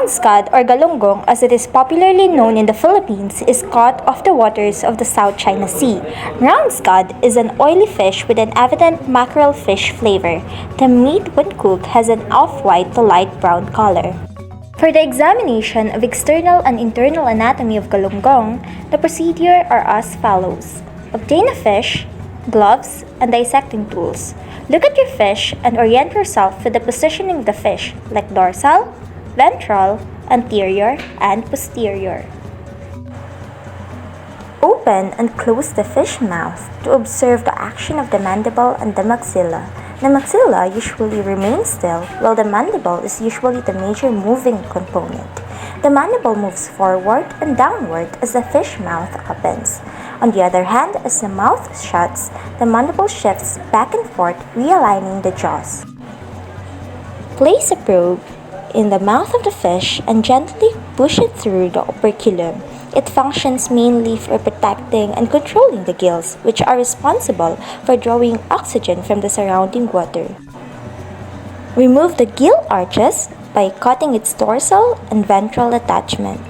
Round scad or galunggong as it is popularly known in the Philippines is caught off the waters of the South China Sea. Round scad is an oily fish with an evident mackerel fish flavor. The meat when cooked has an off-white to light brown color. For the examination of external and internal anatomy of galunggong, the procedure are as follows. Obtain a fish, gloves, and dissecting tools. Look at your fish and orient yourself with the positioning of the fish like dorsal, ventral, anterior, and posterior. Open and close the fish mouth to observe the action of the mandible and the maxilla. The maxilla usually remains still, while the mandible is usually the major moving component. The mandible moves forward and downward as the fish mouth opens. On the other hand, as the mouth shuts, the mandible shifts back and forth, realigning the jaws. Place a probe in the mouth of the fish and gently push it through the operculum. It functions mainly for protecting and controlling the gills, which are responsible for drawing oxygen from the surrounding water. Remove the gill arches by cutting its dorsal and ventral attachment.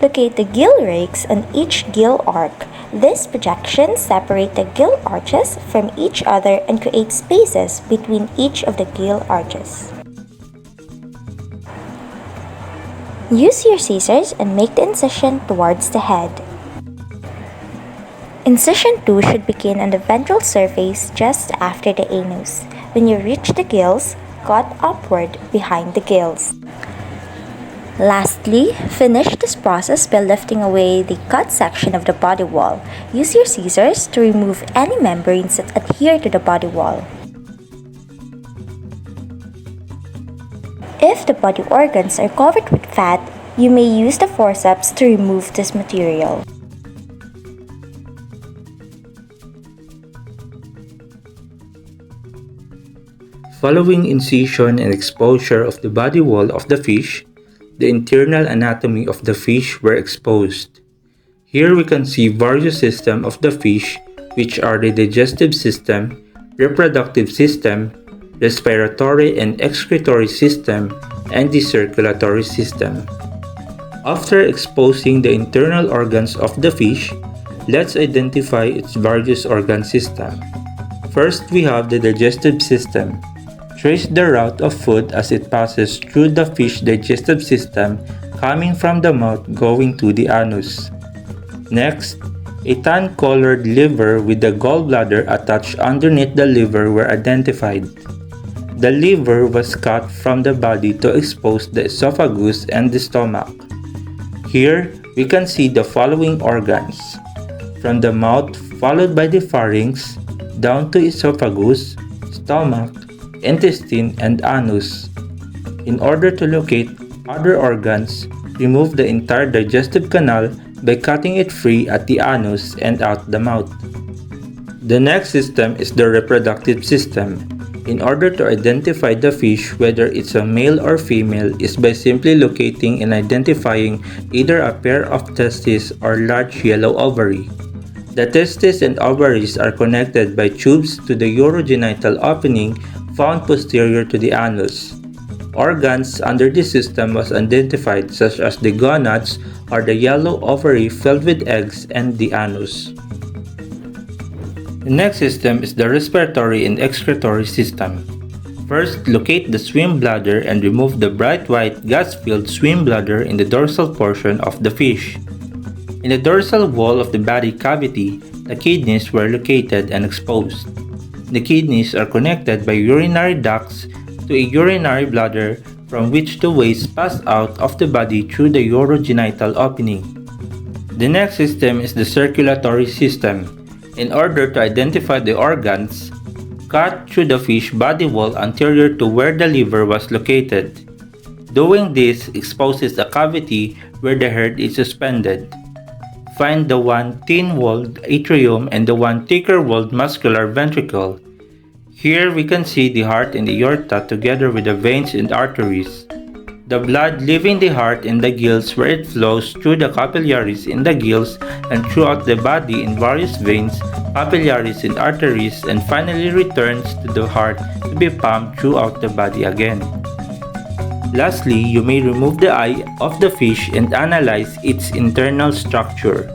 Locate the gill rakes on each gill arc. These projections separate the gill arches from each other and create spaces between each of the gill arches. Use your scissors and make the incision towards the head. Incision 2 should begin on the ventral surface just after the anus. When you reach the gills, cut upward behind the gills. Lastly, finish this process by lifting away the cut section of the body wall. Use your scissors to remove any membranes that adhere to the body wall. If the body organs are covered with fat, you may use the forceps to remove this material. Following incision and exposure of the body wall of the fish, the internal anatomy of the fish were exposed. Here we can see various systems of the fish, which are the digestive system, reproductive system, respiratory and excretory system, and the circulatory system. After exposing the internal organs of the fish, let's identify its various organ systems. First, we have the digestive system. Trace the route of food as it passes through the fish digestive system, coming from the mouth going to the anus. Next, a tan-colored liver with the gallbladder attached underneath the liver were identified. The liver was cut from the body to expose the esophagus and the stomach. Here, we can see the following organs. From the mouth, followed by the pharynx, down to esophagus, stomach, intestine, and anus. In order to locate other organs, remove the entire digestive canal by cutting it free at the anus and out the mouth. The next system is the reproductive system. In order to identify the fish, whether it's a male or female, is by simply locating and identifying either a pair of testes or large yellow ovary. The testes and ovaries are connected by tubes to the urogenital opening found posterior to the anus. Organs under this system was identified such as the gonads or the yellow ovary filled with eggs and the anus. The next system is the respiratory and excretory system. First, locate the swim bladder and remove the bright white gas-filled swim bladder in the dorsal portion of the fish. In the dorsal wall of the body cavity, the kidneys were located and exposed. The kidneys are connected by urinary ducts to a urinary bladder from which the waste pass out of the body through the urogenital opening. The next system is the circulatory system. In order to identify the organs, cut through the fish body wall anterior to where the liver was located. Doing this exposes a cavity where the heart is suspended. Find the one thin-walled atrium and the one thicker-walled muscular ventricle. Here we can see the heart and the aorta together with the veins and arteries. The blood leaving the heart and the gills where it flows through the capillaries in the gills and throughout the body in various veins, capillaries and arteries, and finally returns to the heart to be pumped throughout the body again. Lastly, you may remove the eye of the fish and analyze its internal structure.